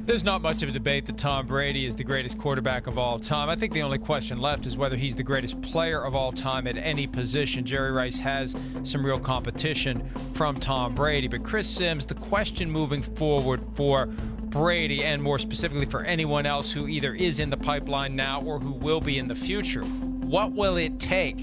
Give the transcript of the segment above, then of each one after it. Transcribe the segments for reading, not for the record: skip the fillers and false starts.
There's not much of a debate that Tom Brady is the greatest quarterback of all time. I think the only question left is whether he's the greatest player of all time at any position. Jerry Rice has some real competition from Tom Brady. But Chris Sims, the question moving forward for Brady, and more specifically for anyone else who either is in the pipeline now or who will be in the future, what will it take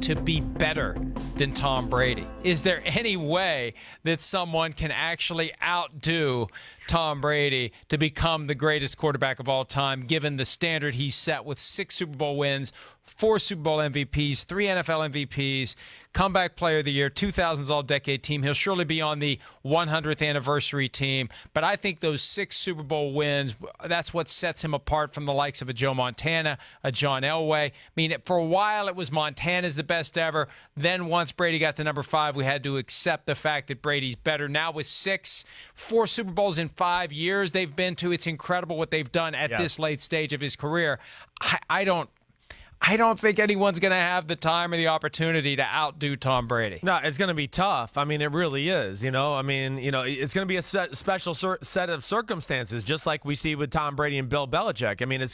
to be better than Tom Brady? Is there any way that someone can actually outdo Tom Brady to become the greatest quarterback of all time, given the standard he set with 6 Super Bowl wins, 4 Super Bowl MVPs, 3 NFL MVPs, comeback player of the year, 2000s all-decade team? He'll surely be on the 100th anniversary team. But I think those 6 Super Bowl wins, that's what sets him apart from the likes of a Joe Montana, a John Elway. I mean, for a while it was Montana's the best ever. Then once Brady got to number 5, we had to accept the fact that Brady's better. Now with 4 Super Bowls in 5 years they've been to, it's incredible what they've done at this late stage of his career. I don't think anyone's going to have the time or the opportunity to outdo Tom Brady. No, it's going to be tough. I mean, it really is. It's going to be a special set of circumstances, just like we see with Tom Brady and Bill Belichick. I mean,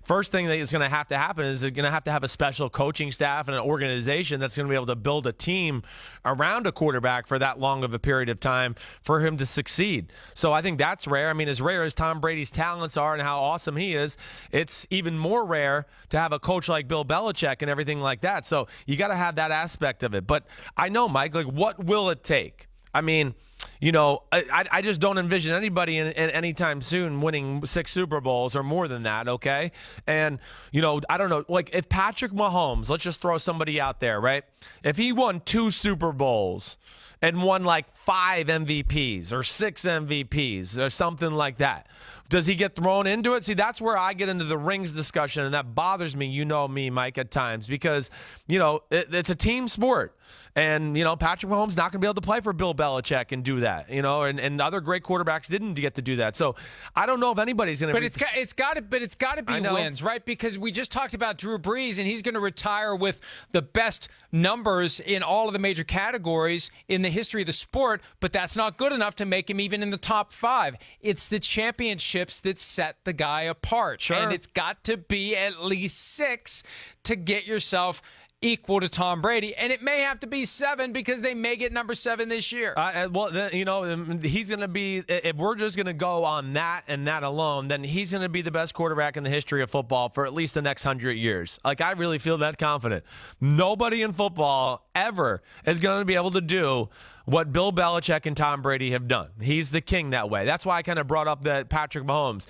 first thing that is going to have to happen is they're going to have a special coaching staff and an organization that's going to be able to build a team around a quarterback for that long of a period of time for him to succeed. So I think that's rare. I mean, as rare as Tom Brady's talents are and how awesome he is, it's even more rare to have a coach like Bill Belichick and everything like that. So you got to have that aspect of it. But I know, Mike, like, what will it take? I mean, I just don't envision anybody in anytime soon winning 6 Super Bowls or more than that, okay? And, I don't know, like if Patrick Mahomes, let's just throw somebody out there, right? If he won 2 Super Bowls and won like 5 MVPs or 6 MVPs or something like that, does he get thrown into it? See, that's where I get into the rings discussion, and that bothers me, me, Mike, at times, because, it's a team sport. And, Patrick Mahomes not going to be able to play for Bill Belichick and do that, and other great quarterbacks didn't get to do that. So I don't know if anybody's going to be. It's got to be wins, right? Because we just talked about Drew Brees, and he's going to retire with the best numbers in all of the major categories in the history of the sport, but that's not good enough to make him even in the top 5. It's the championships that set the guy apart. Sure. And it's got to be at least 6 to get yourself equal to Tom Brady, and it may have to be 7 because they may get number 7 this year. He's going to be, if we're just going to go on that and that alone, then he's going to be the best quarterback in the history of football for at least the next 100 years. Like, I really feel that confident. Nobody in football ever is going to be able to do what Bill Belichick and Tom Brady have done. He's the king that way. That's why I kind of brought up that Patrick Mahomes,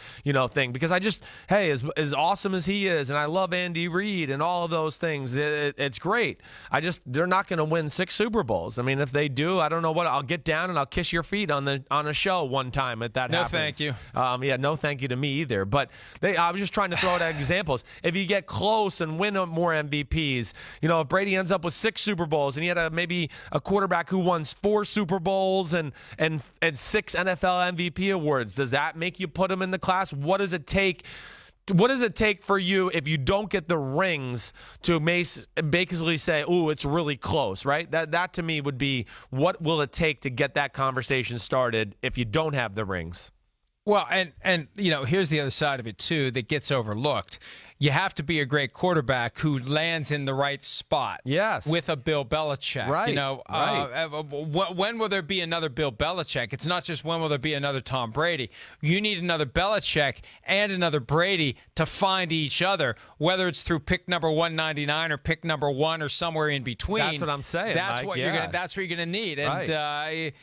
thing, because as awesome as he is, and I love Andy Reid and all of those things, it's great. They're not going to win 6 Super Bowls. I mean, if they do, I don't know what. I'll get down and I'll kiss your feet on a show one time if that happens. No, thank you. No, thank you to me either. But I was just trying to throw out examples. If you get close and win more MVPs, if Brady ends up with 6 Super Bowls and he had maybe a quarterback who won 4 Super Bowls and 6 NFL MVP awards, does that make you put him in the class? What does it take? What does it take for you if you don't get the rings to basically say, "Ooh, it's really close," right? That to me would be, what will it take to get that conversation started if you don't have the rings? Well, and here's the other side of it too that gets overlooked. You have to be a great quarterback who lands in the right spot. Yes. With a Bill Belichick. Right. When will there be another Bill Belichick? It's not just when will there be another Tom Brady. You need another Belichick and another Brady to find each other, whether it's through pick number 199 or pick number 1 or somewhere in between. That's what I'm saying. That's Mike. what you're gonna. That's what you're gonna need. And right.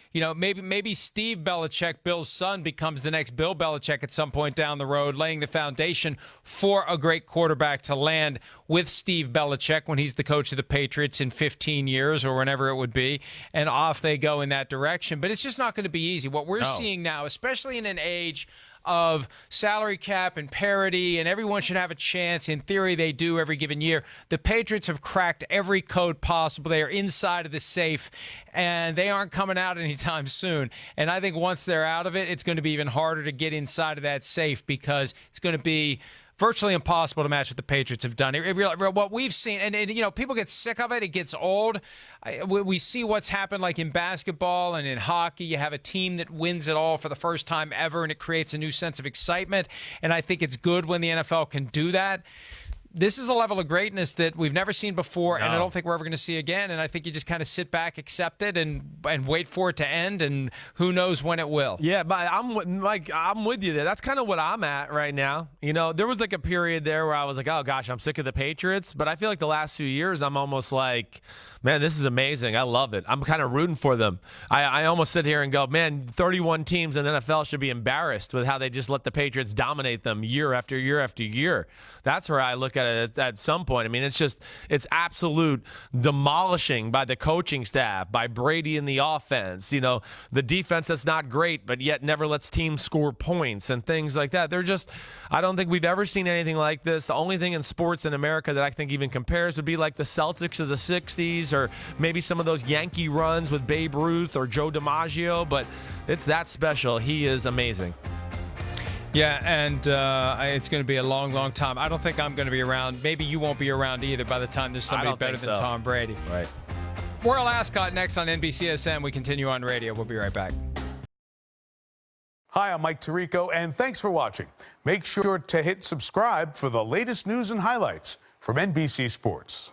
Maybe Steve Belichick, Bill's son, becomes the next Bill Belichick at some point down the road, laying the foundation for a great quarterback to land with Steve Belichick when he's the coach of the Patriots in 15 years or whenever it would be, and off they go in that direction. But it's just not going to be easy. What we're seeing now, especially in an age of salary cap and parity, and everyone should have a chance. In theory, they do every given year. The Patriots have cracked every code possible. They are inside of the safe, and they aren't coming out anytime soon. And I think once they're out of it, it's going to be even harder to get inside of that safe because it's going to be virtually impossible to match what the Patriots have done. What we've seen, and people get sick of it. It gets old. We see what's happened, like in basketball and in hockey. You have a team that wins it all for the first time ever, and it creates a new sense of excitement. And I think it's good when the NFL can do that. This is a level of greatness that we've never seen before, and I don't think we're ever going to see again. And I think you just kind of sit back, accept it, and wait for it to end, and who knows when it will. Yeah, but I'm with you there. That's kind of what I'm at right now. There was like a period there where I was like, oh gosh, I'm sick of the Patriots. But I feel like the last few years, I'm almost like, man, this is amazing. I love it. I'm kind of rooting for them. I almost sit here and go, man, 31 teams in the NFL should be embarrassed with how they just let the Patriots dominate them year after year after year. That's where I look at it at some point. I mean, it's absolute demolishing by the coaching staff, by Brady in the offense. The defense that's not great, but yet never lets teams score points and things like that. I don't think we've ever seen anything like this. The only thing in sports in America that I think even compares would be like the Celtics of the 60s, or maybe some of those Yankee runs with Babe Ruth or Joe DiMaggio, but it's that special. He is amazing. Yeah, and it's going to be a long, long time. I don't think I'm going to be around. Maybe you won't be around either by the time there's somebody better than Tom Brady. Right. Royal Ascot next on NBCSN. We continue on radio. We'll be right back. Hi, I'm Mike Tirico, and thanks for watching. Make sure to hit subscribe for the latest news and highlights from NBC Sports.